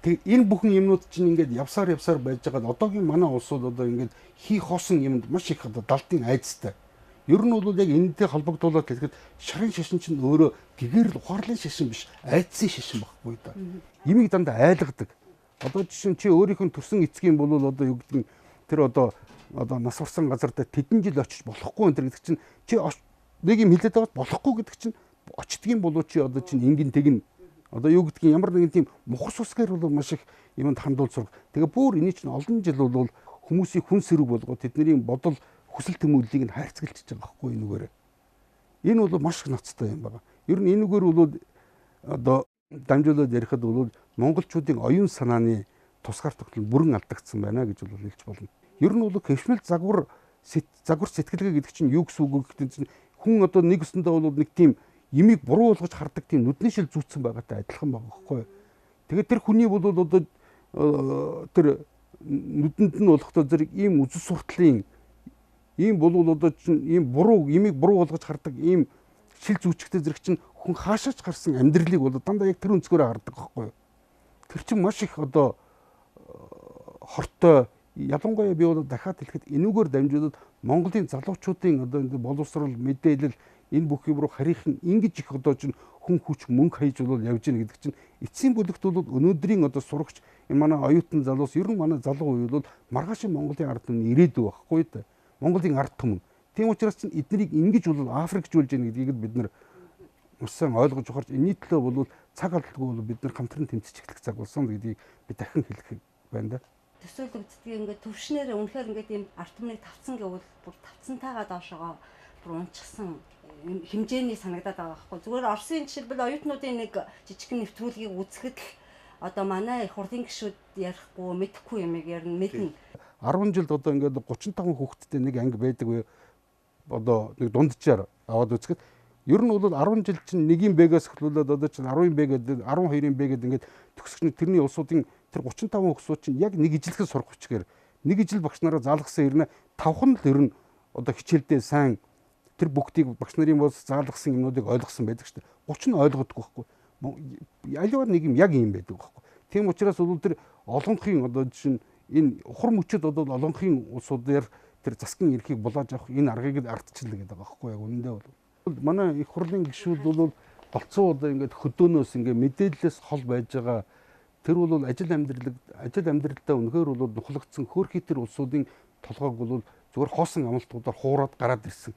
Тэг энэ бүхэн юмнууд чинь ингээд явсаар байж байгаа. Одоогийн манай улсууд одоо ингээд хийх хоосон юмд маш их одоо далдын айцтай. Ер нь бол яг энэтэй холбогдуулаад хэлэхэд шарын шашин чинь өөрөө гэгэрл ухаарлын шашин биш, айцсын шашин байхгүй да. Имийг дандаа айлгадаг. Одоо жишээ нь чи өөрийнх нь төрсэн эцгийн бол одоо юу гэдэг нь тэр одоо нас барсан газар дээр тэдэн жил очиж болохгүй энэ гэдэг чинь чи нэг юм хэлээд байгаад болохгүй гэдэг чинь очдгийн болоо чи одоо чинь ингэн тэгнэ. Одоо юу гэдгийг ямар нэгэн тийм мухас усгаар бол маш их юмд хандуул сурах. Тэгээ бүр энэ чинь олон жил бол хүмүүсийн хүн сэрэг болгоо тэдний бодол хүсэл тэмүүллийг нь хайрцаглаж байгаа байхгүй энэгээр. Энэ бол маш их ноцтой юм байна. Ер нь энэгээр бол одоо дамжуулаад ярихад бол монголчуудын оюун санааны тусгаар тогтол бүрэн алдагдсан байна гэж бол хэлж болно. Ер нь бол хэвшмэл загвар сэтгэлгээ гэдэг чинь юу гэсэн үг гэхтэн чинь хүн одоо нэг өсөндөө бол нэг тийм имийг буруу болгож хардаг тийм нүдний шил зүүцсэн байгаатай адилхан байгаа байхгүй. Тэгээд тэр хүний бол одоо тэр нүдэнд нь болохтой зэрэг ийм үзэл суртлын ийм бол одоо чинь ийм буруу имийг буруу болгож хардаг ийм шил зүүчгтэй зэрэг чинь хүн хаашаач гарсан амьдралыг бол дандаа яг тэр өнцгөрөө хардаг байхгүй. Тэр чинь маш их одоо хортой ялангуяа би бол дахиад хэлэхэд энүүгээр дамжуулаад Монголын залуучуудын одоо боловсрол мэдээлэл энэ бүх юм руу харийнхан ингэж их одоо чинь хүн хүч мөнгө хаяж бол явж гин гэдэг чинь эцсийн бүлэгт бол өнөөдрийн одоо сурагч энэ манай оюутан залуус ер нь манай залуу үе бол маргаашийн Монголын ард түмний ирээдүй байхгүй да. Монголын ард түмэн. Тийм учраас чинь эднийг ингэж бол Африкжуулж гин гэдгийг бид нар усан ойлгож ухаарч энэний төлөө бол цаг алдалгүй бол бид нар хамтран тэмцэж эхлэх цаг болсон гэдгийг би дахин хэлэх байна да. Төсөөлөгддөг ингээд төвшнээр үнэхээр ингээд ийм ард түмнийг тавцсан гэвэл бүр тавцсантайгаа доошогоо бүр унчихсан хэмжээний санагдаад байгаа байхгүй. Зүгээр Оросын жишээлбэл оюутнуудын нэг жижигхэн нэвтрүүлгийг үзэхэд л одоо манай их хурлын гишүүд ярихгүй мэдэхгүй юм ярина мэднэ. 10 жилд одоо ингээд 35 хүүхэдтэй нэг анги байдаг вэ? Одоо нэг дунджаар аваад үзэхэд ер нь бол 10 жил чинь 1-ийн Б-гээс эхлүүлээд одоо чинь 10-ийн Б гэдэг 12-ийн Б гэдэг ингээд төгсгч тэрний улсуудын тэр 35 хүүхдүүд чинь яг нэг ижилхэн сурах хүчээр нэг ижил багш нараа заалгасан ирнэ 5хан л ер нь одоо хичээлдээ сайн тэр бүгдийг багш нарын бол заалгасан юмнуудыг ойлгосон байдаг шүү дээ. 30 нь ойлгодгүй байхгүй. Аливаа нэг юм яг юм байдаг байхгүй. Тийм учраас бол тэр олонхын одоо жишээ энэ ухар мөчөд одоо олонхын улсуудаар тэр засгийн эрхийг булааж авах энэ аргыг ардчлал гэдэг байгаа байхгүй яг үнэндээ бол манай их хурлын гишүүд бол голцоо одоо ингээд хөдөөнөөс ингээд мэдээлэлээс хол байж байгаа тэр бол ажил амьдралдаа үнэхээр бол нухлагдсан хөөрхий тэр улсуудын толгойг бол зүгээр хоосон амлалтуудаар хуураад гараад ирсэн.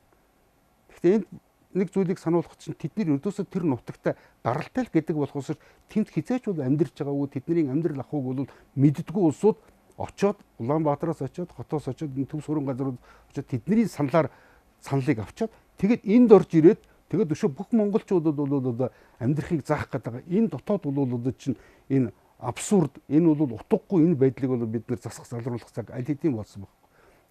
Гэхдээ энд нэг зүйлийг сануулгах чинь тэдний ердөөсөө тэр нутагта гаралтай л гэдэг болохоос тэнд хизээч бол амьдарч байгаагүй тэдний амьдрал ахуйг бол мэддэггүй улсууд очоод Улаанбаатараас очоод хотоос очоод энэ төв сурын газрууд очоод тэдний саналыг авчаад тэгэд энд орж ирээд тэгэд өшөө бүх монголчуудад бол одоо амьдрахыг заах гэдэг энэ дотоод бол одоо чинь энэ абсурд энэ бол утгагүй энэ байдлыг бол бид нэр засах залруулах цаг аль хэдийн болсон байна.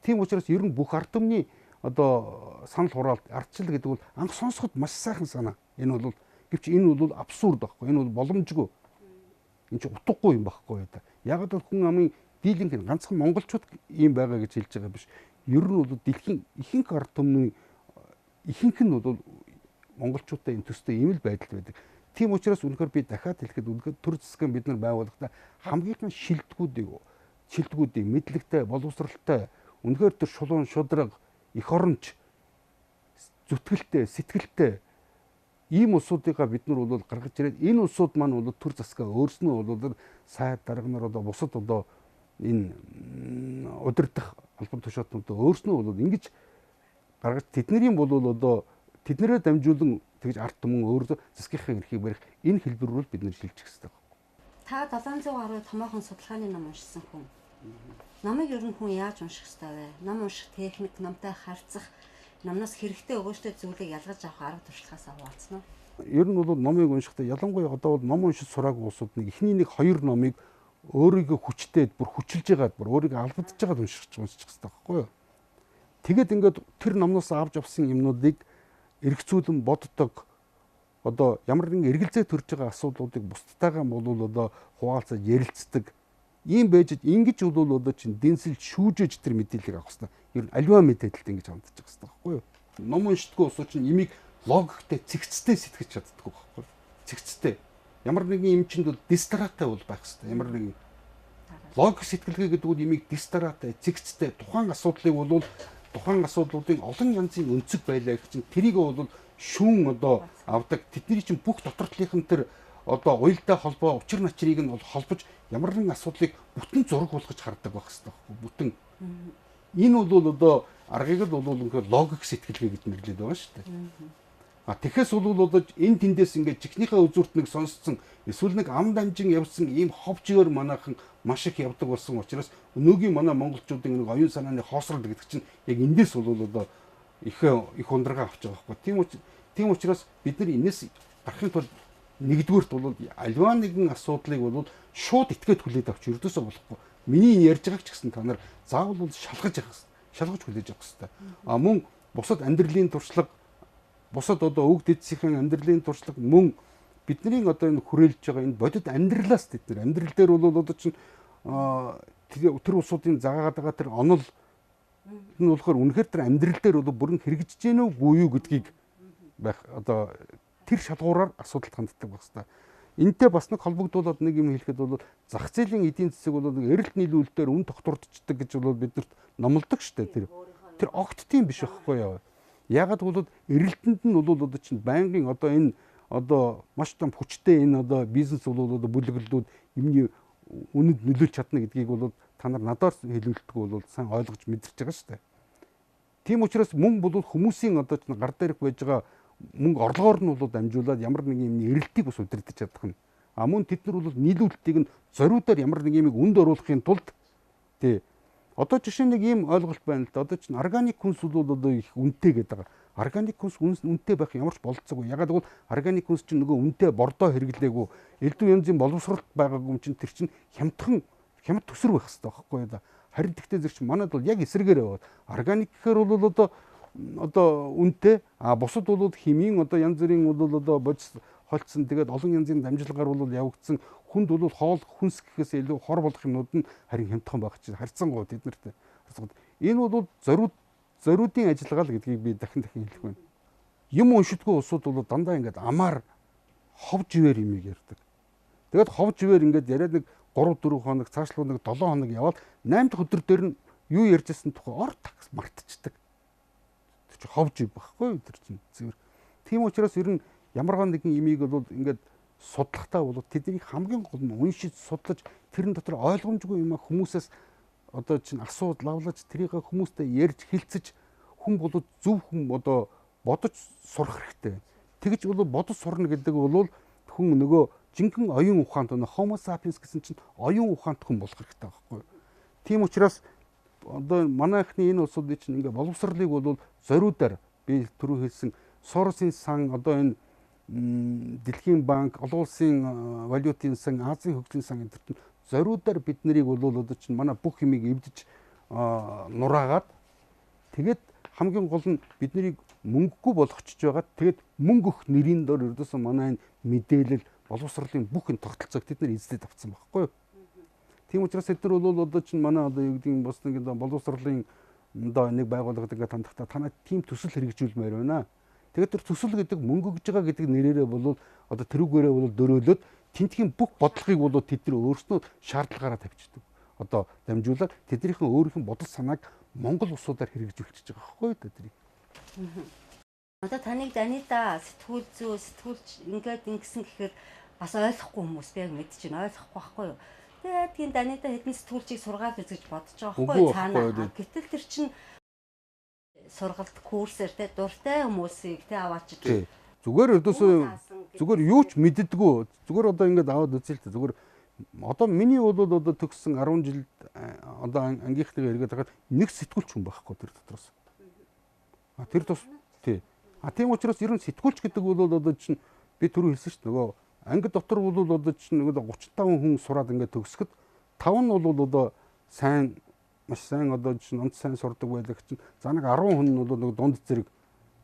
Тийм учраас ер нь бүх ард түмний одоо санал хураалт ардчил гэдэг бол анх сонсоход маш сайхан санаа. Энэ бол гэвч энэ бол абсурд байхгүй. Энэ бол боломжгүй. Энэ чинь утгагүй юм байхгүй да. Яг л хүн амын дийлэнх нь ганцхан монголчууд ийм байгаа гэж хэлж байгаа биш. Ер нь бол дэлхийн ихэнх ард түмний ихэнх нь бол монголчуудтай энэ төстэй ийм л байдал байдаг. Тийм учраас үнэхээр би дахиад хэлэхэд үнэхээр төр засгийн бид нар байгуулахдаа хамгийн шилдэгүүдийг мэдлэгтэй, боловсралтай, үнэхээр тэр шулуун шудраг, эх оронч, зүтгэлтэй, сэтгэлтэй ийм улсуудыгаа бид нар бол гаргаж ирээд энэ улсууд маань бол төр засгаа өөрснөө бол сайд дарга нар одоо бусад одоо энэ удирдах албан тушаалтнуудаа өөрснөө бол ингэж гаргаж тэдний бол одоо тэднэрээ дамжуулан тэгж ард түмэн өөрөө засгийнхаа эрхийг барих энэ хэлбэр рүү бид нэр шилжих хэрэгтэй. Та 700 гаруй томоохон судалгааны ном уншсан хүн. Номыг ер нь хүн яаж унших ёстой вэ? Ном унших техник, номтой харьцах, номноос хэрэгтэй өгөөжтэй зүйлийг ялгаж авах арга туршлагаас хуваалцсан уу? Ер нь бол номыг уншихдаа ялангуяа одоо бол ном уншиж сураагүй улсууд нэг эхний нэг 2 номыг өөрийгөө хүчтэй бүр хүчилж байгаад бүр өөрийгөө албадж байгаад унших хэрэгтэй байхгүй юу? Тэгээд ингээд тэр номноос авч авсан юмнуудыг эргцүүлэн боддог одоо ямар нэгэн эргэлзээ төрж байгаа асуудлуудыг бусдтайгаа бол одоо хуваалцаж ярилцдаг ийм байж ингэж бол одоо чинь дэнсэл шүүжэж тэр мэдээллийг авах хэрэгтэй. Ер нь аливаа мэдээлэлд ингэж хандж байгаа хэрэгтэй байхгүй юу? Ном уншдаггүй улсууд чинь имийг логиктэй цэгцтэй сэтгэж чаддаггүй байхгүй юу? Цэгцтэй. Ямар нэгэн юм чинь бол дистратай бол байх хэрэгтэй. Ямар нэгэн логик сэтгэлгээ гэдэг нь имийг дистратай, цэгцтэй тухайн асуудлыг бол тухайн асуудлуудын олон янзын өнцөг байлаа гэх чинь тэрийг бол шүүн одоо авдаг. Тэдний чинь бүх доктортлынхын тэр одоо уялдаа холбоо учир начрыг нь бол холбож ямар нэгэн асуудлыг бүтэн зураг болгож хардаг байх хэрэгтэй байхгүй бүтэн. Энэ бол одоо аргыг л бол ингээд логик сэтгэлгээ гэж нэрлэдэг байгаа шүү дээ. Тэгэхээс бол одоо энэ тэндээс ингээд чихнийхээ үзүүрт нэг сонсцсон эсвэл нэг ам дамжин явсан ийм ховжгоор манайхан маш их явдаг болсон учраас өнөөгийн манай монголчуудын нэг оюун санааны хоосрол гэдэг чинь яг эндээс бол одоо их ундрага авч байгаа байхгүй. Тийм учраас бид нар энэс гарахын тулд нэгдүгээрт бол альва нэгэн асуудлыг бол шууд итгээд хүлээд авч ердөөсөө болохгүй. Миний ярьж байгааг ч гэсэн та нар заавал шалгаж хүлээж авах хэрэгтэй. Мөн бусад амьдралын туршлага бусад одоо өг дэдсийн амьдралын туршлага мөн бидний одоо энэ хүрээлж байгаа энэ бодит амьдралаас тэд нар амьдрал дээр бол одоо чинь тэр улсуудын загаагаад байгаа тэр онол нь болохоор үнэхээр тэр амьдрал дээр бол бүрэн хэрэгжиж гэнэ үгүй юу гэдгийг байх одоо тэр шалгуураар асуудалд ханддаг байх хэвээр. Энтэй бас нэг холбогдуулаад нэг юм хэлэхэд бол зах зээлийн эдийн засаг бол нэг эрэлт нийлүүлэлтээр үн тогтвордчихдаг гэж бол биднэрт номлодог шүү дээ. Тэр огт тийм биш байхгүй яа. Ягаад бол эрэлтэнд нь бол одоо чинь байнгын одоо энэ одоо маш том хүчтэй энэ одоо бизнес бол одоо бүлэглэлүүд юмний үнэнд нөлөөлж чадна гэдгийг бол та нар надаар хэлүүлдэггүй бол сайн ойлгож мэдэрч байгаа шүү дээ. Тийм учраас мөн бол хүмүүсийн одоо чинь гар дээрх байж байгаа мөнгө орлогоор нь бол дамжуулаад ямар нэг юм эрэлтийг бас удирдах чадах нь. Мөн тэд нар бол нийлүүлэлтийг нь зориудаар ямар нэг юмыг үнд оруулахын тулд тий одоо жишээ нэг ийм ойлголт байна л да. Одоо чинь органик хүнс бол одоо их үнэтэй гэдэг. Органик хүнс үнэтэй байх ямар ч болцоогүй. Ягаад гэвэл органик хүнс чинь нөгөө үнэтэй бордоо хэрэглээгүй. Элдв янзын боловсролт байгаагүй юм чинь тэр чинь хямд төсөр байх хэрэгтэй байхгүй да. Харин тэгтээ зэрэг чинь манайд бол яг эсрэгээр яваад органик гэхээр бол одоо үнэтэй бусад бол химийн одоо янз бүрийн бол одоо бодис холцсон тэгээд олон янзын дамжлагаар бол явагдсан хүнд бол хоол хүнс гэхээс илүү хор болох юмнууд нь харин хямдхан байх чинь харьцангуй тэднэрт. Энэ бол зориудын ажиллагаа л гэдгийг би дахин хэлэх байна. Юм уншдаггүй улсууд бол дандаа ингээд амаар ховж ивэр юмыг ярьдаг. Тэгээд ховж ивэр ингээд яриад нэг 3 4 хоног цаашлуу нэг 7 хоног яваад 8 дахь өдөр дээр нь юу ярьжсэн тухай ор тагс мартчихдаг. Тэр чинь ховж ив байхгүй тэр чинь зөвөр. Тийм учраас ер нь ямарваа нэгэн имийг бол ингээд судлахтаа бол тэдний хамгийн гол нь уншиж судлаж тэрэн дотор ойлгомжгүй юм хүмүүсээс одоо чинь асуудал авлаж тэрийг хүмүүстэй ярьж хэлцэж хүн бол зөв хүн одоо бодож сурах хэрэгтэй. Тэгж бол бодож сурна гэдэг бол хүн нөгөө жинхэнэ оюун ухаанд нөө Homo sapiens гэсэн чинь оюун ухаанд хүн болох хэрэгтэй байхгүй. Тийм учраас одоо манайхны энэ улсуудын чинь ингээ боловсролыг бол зориудаар би түрүү хэлсэн Соросын сан одоо энэ Дэлхийн банк, олон улсын валютын сан, Азийн хөгжлийн сан энэ төр зориудаар бид нарыг бол одоо чинь манай бүх юмыг эвдэж нураагаад тэгээд хамгийн гол нь бид нарыг мөнгөгүй болгочихж байгаа. Тэгээд мөнгө өх нэрийн дор ердөөсөө манай энэ мэдээлэл боловсролын бүх энэ тогтолцоог тэд нар эзлээд авсан байхгүй юу? Тийм учраас эдгээр бол одоо чинь манай одоо юу гэдэг нь бас нэг боловсролын одоо нэг байгууллагад ингээд хандахтаа танай тийм төсөл хэрэгжүүлмээр байна. Тэгээд тэр төсөл гэдэг мөнгө гэж байгаа гэдэг нэрээрээ бол одоо тэрүүгээрээ бол дөрөөлөд тентхийн бүх бодлогыг бол тэд нар өөрснөө шаардлагаараа тавьчихдаг. Одоо дамжуулаад тэднийхэн өөрийнх нь бодол санааг Монгол улсуудаар хэрэгжүүлчихэж байгаа байхгүй юу тэрийг. Одоо таныг Данита сэтгүүл зүй сэтгүүлч ингээд ингэсэн гэхээр бас ойлгохгүй хүмүүс би яг мэдчихээн ойлгохгүй байхгүй юу. Тэгээд тийм Данита хэдэн сэтгүүлчийг сургаад үзэж бодож байгаа байхгүй юу цаана. Гэтэл тэр чинь сургалт курсээр те дуртай хүмүүсийг те аваачиж зүгээр өдөөсөө зүгээр юу ч мэддэггүй зүгээр одоо ингээд аваад үзэл тэ зүгээр одоо миний бол одоо төгссөн 10 жилд одоо ангийнхныгаа эргээд хагаад нэг сэтгүүлч хүн байхгүй тэр дотроос. Тэр тус тий. Тийм учраас ер нь сэтгүүлч гэдэг бол одоо чинь би түрүү хэлсэн шүү дээ нөгөө анги дотор бол одоо чинь нөгөө 35 хүн сураад ингээд төгсгöd 5 нь бол одоо сайн маш сайн одоо чинь онц сайн сурдаг байдаг чинь за нэг 10 хүн нь бол нэг дунд зэрэг.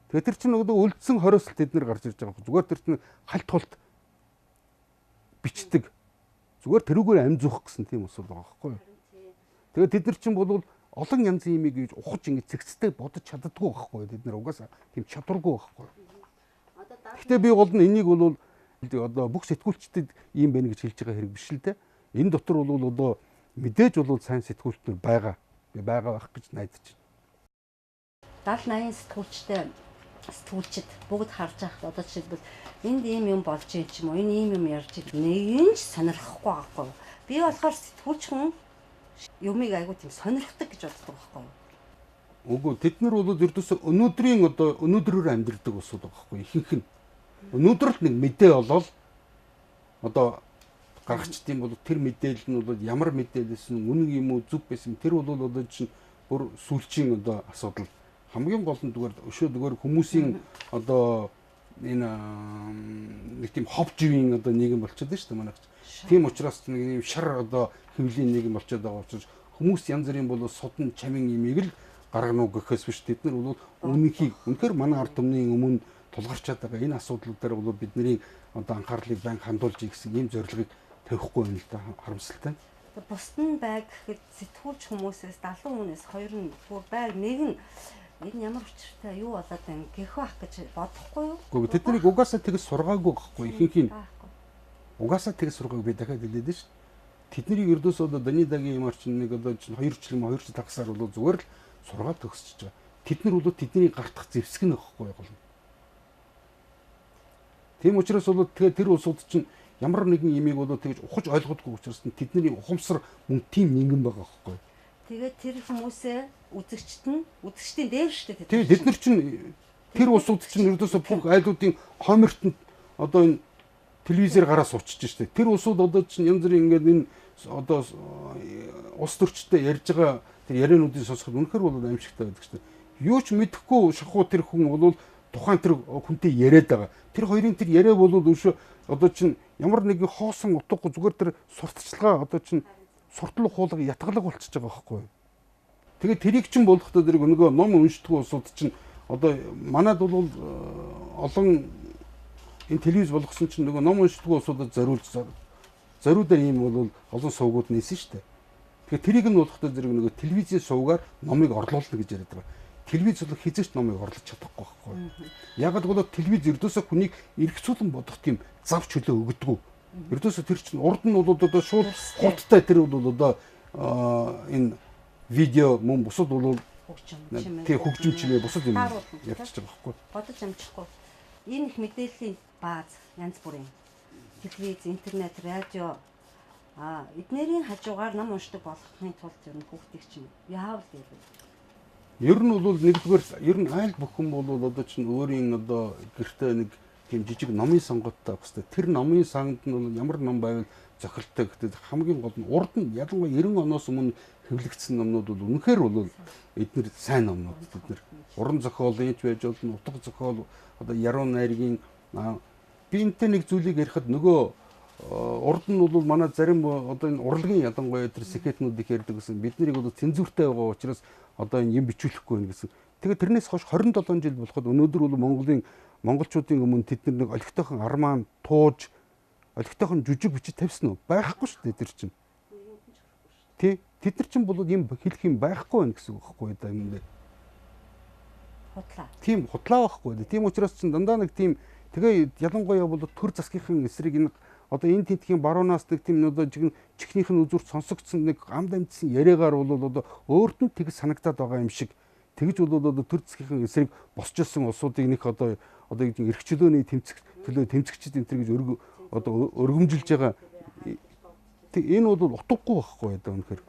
Тэгээд тэр чинь нөгөө үлдсэн хороос тэд нэр гарч ирж байгаа. Зүгээр тэр чинь хальт тулт бичдэг. Зүгээр тэрүүгээр амь зүүх гэсэн тийм ус байгаа байхгүй юу? Тэгээд тэд нар чинь бол олон янзын имийг гэж ухаж ингэ цэгцтэй бодож чаддаггүй байхгүй юу? Тэд нар угаасаа тийм чадваргүй байхгүй юу? Гэхдээ би гол нь энийг бол одоо бүх сэтгүүлчдэд ийм байна гэж хэлж байгаа хэрэг биш л дээ. Энэ дотор бол одоо мэдээж бол сайн сэтгүүлчнэр байгаа. Би байгаа байх гэж найдаж байна. 70-80 сэтгүүлчд бүгд харж байхад одоо жишээлбэл энд ийм юм болж юм ч юм уу, энэ ийм юм ярьж нэг нь ч сонирхохгүй байхгүй юу. Би болохоор сэтгүүлч хүн юмыг айгуу тийм сонирхдаг гэж боддог байхгүй юу. Үгүй тэд нар бол ердөөсөө өнөөдрийн одоо өнөөдрөөр амьдрдаг усуд байгаа байхгүй ихэнх нь. Өнөөдөр л нэг мэдээ болол одоо гаргачд юм бол тэр мэдээлэл нь бол ямар мэдээлэлс нь үнэн юм уу зүг байсан тэр бол одоо чинь бүр сүүлчийн одоо асуудал хамгийн гол нь зүгээр хүмүүсийн одоо энэ нэг тийм хов живийн одоо нийгэм болчиход байна шүү дээ манайх. Тийм учраас нэг юм шар одоо хөвлийн нийгэм болчиход байгаа учраас хүмүүс янз бүрийн бол содон чамин имийг л гаргана уу гэхээс биш тэд нар бол үнэнхийг үнэхээр манай ард түмний өмнө тулгарчаад байгаа энэ асуудлуудаар бол бидний одоо анхаарлыг банк хандуулж гэсэн ийм зорилгыг тавихгүй байна л да харамсалтай. Бусд нь байг гэхэд сэтгүүлч хүмүүсээс 70 хүнээс 2 нь бүр байг нэг нь энэ ямар учиртай юу болоод байна гэх бах гэж бодохгүй юу? Гэхдээ тэднийг угаасаа тэгс сургаагүй байхгүй ихэнх нь. Угаасаа тэгс сургааг би дахиад хэлээд нь шүү. Тэднийг ердөөсөө одоо Данидагийн юмар чинь нэг одоо чинь 2 жил тагсаар бол зүгээр л сургаад төгсөж байгаа. Тэд нар бол тэдний гартах зэвсэг нь байхгүй гол нь. Тийм учраас бол тэгээ тэр улсууд чинь ямар нэгэн имийг бол тэгж ухаж ойлгодгүй учраас тэдний ухамсар мөн тийм нэгэн байгаа байхгүй. Тэгээд тэр хүмүүсээ үзэгчдийн дээр шүү дээ. Тэгээ тэд нар чинь тэр улсууд чинь ердөөсөө бүх айлуудын хомертонд одоо энэ телевизээр гараа суучиж штэ. Тэр улсууд одоо чинь янз бүрийн ингээд энэ одоо улс төрчтэй ярьж байгаа тэр яриануудыг сонсоход үнэхээр бол аимшигтай байдаг штэ. Юу ч мэдэхгүй шахуу тэр хүн бол тухайн тэр хүнтэй яриад байгаа. Тэр хоёрын тэр яриа бол өшөө одоо чинь ямар нэгэн хоосон утгагүй зүгээр тэр сурталчилгаа одоо чинь суртал хуулга ятгалаг болчихж байгаа байхгүй юу. Тэгээд тэрийг чинь болохдоо зэрэг нөгөө ном уншдаггүй улсууд чинь одоо манайд бол олон энэ телевиз болгосон чинь нөгөө ном уншдаггүй улсуудад зориудаар ийм бол олон сувгууд нээсэн шүү дээ. Тэгэхээр тэрийг нь болохдоо зэрэг нөгөө телевизийн сувгаар номыг орлуулна гэж яриад байгаа. Телевиз бол хизээч номыг орлож чадахгүй байхгүй. Ягаад гэвэл телевиз ердөөсөө хүнийг эргцүүлэн бодох тийм зав чөлөө өгдөг. Ердөөсөө тэр чинь урд нь бол одоо шууд хурдтай тэр бол одоо энэ видео мөн бусад бол тий хөгжим чимээ бусад юм ярьчих байгаа байхгүй. Бодож амжихгүй. Энэ их мэдээллийн бааз янз бүрийн телевиз, интернет, радио эднэрийн хажуугаар ном уншдаг болохын тулд ер нь хүүхдийг чинь яавал дээрээ. Ер нь бол нэгдүгээр ер нь айл бүхэн бол одоо чинь өөрийн одоо гэртээ нэг тийм жижиг номын сонготтой байх хэвээр. Тэр номын сангад нь бол ямар ном байвал зохилттой гэдэг хамгийн гол нь урд нь ялангуяа 90 оноос өмнө хэвлэгдсэн номнууд бол үнэхээр бол эдгээр сайн номнууд. Бид нэр уран зохиолын ч байж болно, утга зохиол одоо яруу найргийн би энэтэй нэг зүйлийг ярихад нөгөө урд нь бол манай зарим одоо энэ урлагийн ялангуяа тэр секретнуудыг ярьдаг гэсэн бид нарыг бол цензуртай байгаа учраас одоо энэ юм бичүүлэхгүй байна гэсэн. Тэгээд тэрнээс хойш 27 жил болоход өнөөдөр бол монголчуудын өмнө тэд нэг олигтойхон армаан тууж олигтойхон жүжиг бичиж тавьсан уу? Байхгүй шүү дээ тэр чинь. Тий. Тэд нар чинь бол юм хэлэх юм байхгүй байна гэсэн үг байхгүй да юм дээр. Худлаа. Тийм худлаа байхгүй. Тийм учраас чинь дандаа нэг тийм тэгээ ялангуяа бол төр засгийнхын эсрэг энэ одоо энэ тентхийн баруунаас нэг тийм одоо чихнийх нь үзүүрт сонсогдсон нэг амд амтсан яриагаар бол одоо өөрт нь тэг санагдаад байгаа юм шиг тэгж бол одоо төр засгийнхын эсрэг босч ирсэн улсуудыг нэг одоо эрх чөлөөний тэмцэгчд энэ гэж одоо өргөмжилж байгаа. Тэг энэ бол утгагүй байхгүй одоо үнэхээр.